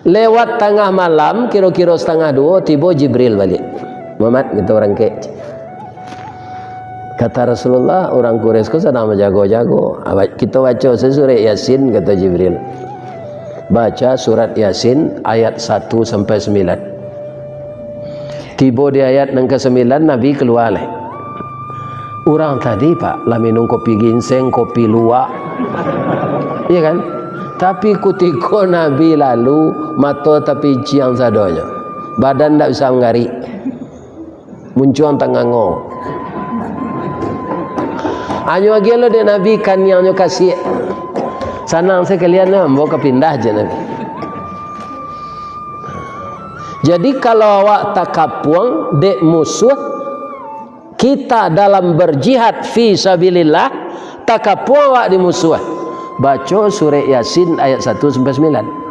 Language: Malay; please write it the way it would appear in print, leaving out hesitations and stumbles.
Lewat tengah malam, kira-kira 1:30, tiba Jibril balik. Muhammad, kita orang ke. Kata Rasulullah, orang Quraisy sedang menjago-jago. Kita baca surat Yasin, kata Jibril. Baca surat Yasin ayat 1 sampai 9. Tiba di ayat yang ke-9, Nabi keluar lah. Orang tadi pak lah minum kopi ginseng, kopi luwak, iya kan? Tapi ketika Nabi lalu, mata tapi ciang sadonya, badan tak bisa mengari, muncul tengah-ngong. Hanya lagi lo dia Nabi kan yang kasih, sanang sekalian mau kepindah je Nabi. Jadi kalau awak tak kapuang dek musuh kita dalam berjihad fi sabilillah, tak kapuang awak di musuh. Baca surah Yasin ayat 1 sampai 9.